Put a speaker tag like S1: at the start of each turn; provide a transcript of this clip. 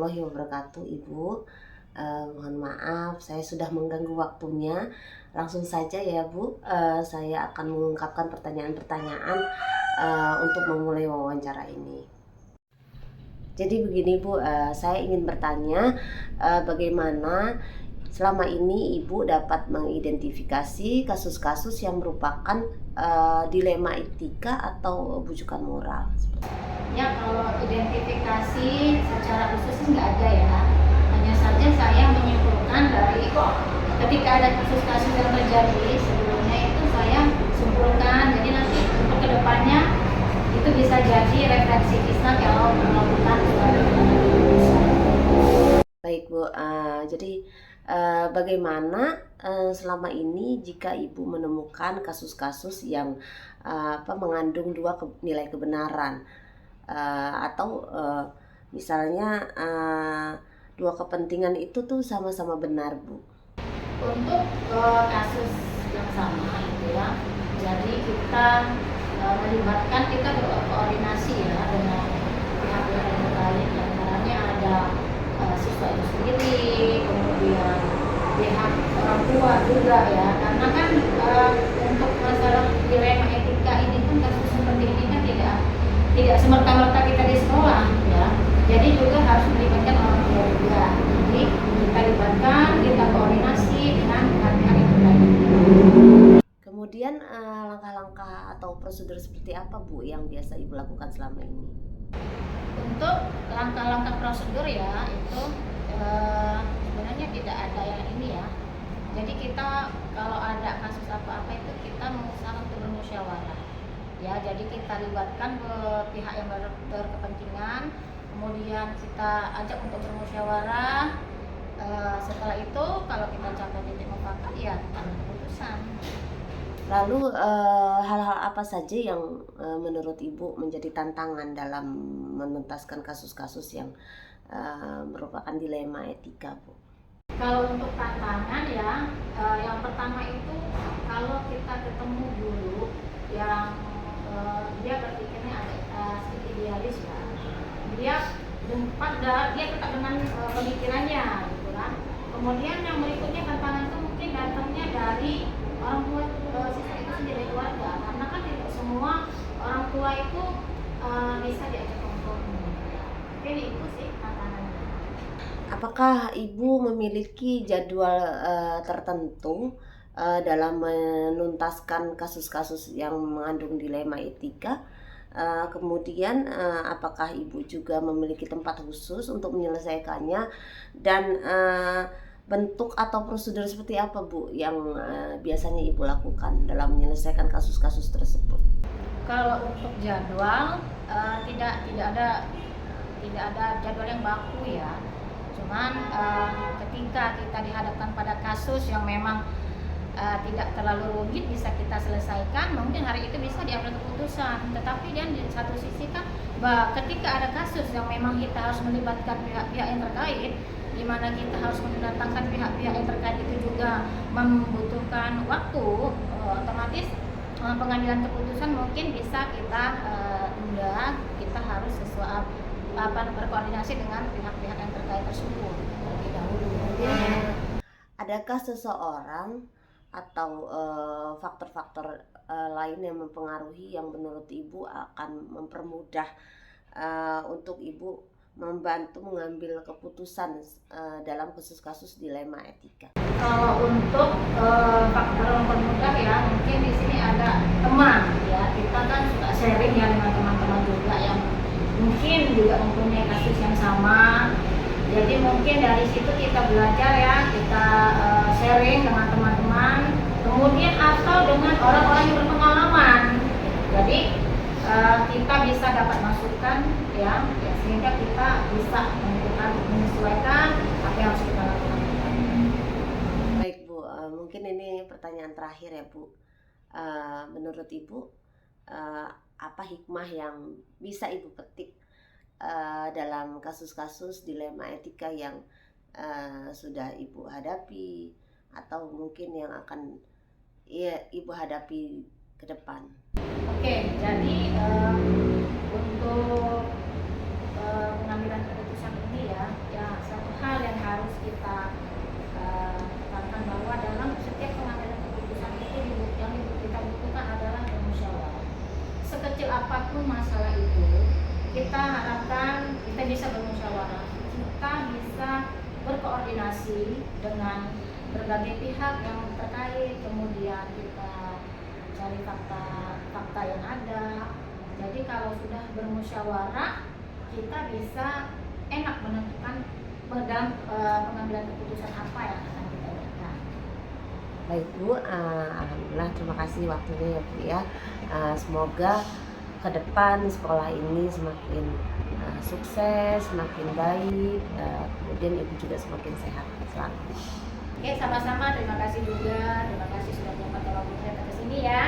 S1: warahmatullahi wabarakatuh, Ibu. Mohon maaf saya sudah mengganggu waktunya. Langsung saja ya Bu, saya akan mengungkapkan pertanyaan-pertanyaan untuk memulai wawancara ini. Jadi begini Bu, saya ingin bertanya bagaimana selama ini Ibu dapat mengidentifikasi kasus-kasus yang merupakan dilema etika atau bujukan moral.
S2: Ya, kalau identifikasi secara khusus nggak ada ya. Hanya saja saya menyimpulkan dari ketika ada kasus-kasus yang terjadi sebelumnya itu saya simpulkan. Jadi nanti untuk kedepannya itu bisa jadi refleksi kita kalau melakukan
S1: Baik Bu, jadi bagaimana selama ini jika Ibu menemukan kasus-kasus yang mengandung dua nilai kebenaran atau misalnya dua kepentingan itu tuh sama-sama benar Bu?
S2: Untuk kasus yang sama itu ya, jadi kita melibatkan, kita berkoordinasi ya dengan pihak-pihak yang terkait, antaranya ada siswa itu sendiri, kemudian pihak orang tua juga ya, karena kan untuk masalah dilema etika ini kan, kasus seperti ini kan tidak semerta-merta kita di sekolah ya, jadi juga harus melibatkan orang tua juga. Jadi kita libatkan, kita koordinasi dengan pihak-pihak yang terkait.
S1: Kemudian langkah-langkah atau prosedur seperti apa Bu yang biasa Ibu lakukan selama ini?
S2: Untuk langkah-langkah prosedur ya itu sebenarnya tidak ada yang ini ya. Jadi kita kalau ada kasus apa-apa itu kita mengusahakan untuk bermusyawarah. Ya, jadi kita libatkan ke pihak yang berkepentingan, kemudian kita ajak untuk bermusyawarah. Setelah itu kalau kita capai titik mufakat ya kita ambil keputusan.
S1: Lalu hal-hal apa saja yang menurut Ibu menjadi tantangan dalam menuntaskan kasus-kasus yang merupakan dilema etika Bu?
S2: Kalau untuk tantangan ya, yang pertama itu kalau kita ketemu dulu yang dia berpikirnya agak sedikit idealis ya, dia tetap dengan pemikirannya gitu kan. Kemudian yang berikutnya tantangan itu mungkin datangnya dari orang tua siswa itu sendiri, keluarga, karena kan tidak semua orang tua itu bisa diajak kompromi. Mungkin itu sih tantangannya.
S1: Apakah Ibu memiliki jadwal tertentu dalam menuntaskan kasus-kasus yang mengandung dilema etika? Kemudian apakah Ibu juga memiliki tempat khusus untuk menyelesaikannya, dan bentuk atau prosedur seperti apa Bu yang biasanya Ibu lakukan dalam menyelesaikan kasus-kasus tersebut?
S2: Kalau untuk jadwal tidak ada jadwal yang baku ya. Cuman ketika kita dihadapkan pada kasus yang memang tidak terlalu rumit bisa kita selesaikan, mungkin hari itu bisa diambil keputusan. Tetapi dan di satu sisi kan ketika ada kasus yang memang kita harus melibatkan pihak-pihak yang terkait, di mana kita harus mendatangkan pihak-pihak yang terkait itu juga membutuhkan waktu, otomatis pengambilan keputusan mungkin bisa kita tunda. Kita harus berkoordinasi dengan pihak-pihak yang terkait tersebut terlebih dahulu.
S1: Adakah seseorang atau faktor-faktor lain yang mempengaruhi yang menurut Ibu akan mempermudah untuk Ibu membantu mengambil keputusan dalam kasus-kasus dilema etika?
S2: Kalau untuk faktor mempermudah ya, mungkin di sini ada teman ya, kita kan suka sharing ya dengan teman-teman juga yang mungkin juga mempunyai kasus yang sama. Jadi mungkin dari situ kita belajar ya, kita sharing dengan teman-teman, kemudian atau dengan orang-orang yang berpengalaman. Jadi kita bisa dapat masukan ya, sehingga kita bisa menyesuaikan apa yang harus kita lakukan.
S1: Baik Bu, mungkin ini pertanyaan terakhir ya Bu. Menurut Ibu apa hikmah yang bisa Ibu petik dalam kasus-kasus dilema etika yang sudah Ibu hadapi atau mungkin yang akan Ibu hadapi ke depan?
S2: Oke, jadi untuk pengambilan keputusan ini ya apapun masalah itu, kita harapkan kita bisa bermusyawarah, kita bisa berkoordinasi dengan berbagai pihak yang terkait, kemudian kita cari fakta-fakta yang ada. Jadi kalau sudah bermusyawarah, kita bisa enak menentukan dalam pengambilan keputusan apa yang akan kita berikan.
S1: Baik Bu, alhamdulillah terima kasih waktunya ya Bu ya. Semoga ke depan sekolah ini semakin sukses, semakin baik, kemudian Ibu juga semakin sehat selalu.
S2: Oke, sama-sama. Terima kasih juga. Terima kasih sudah menyempatkan waktunya ke sini ya.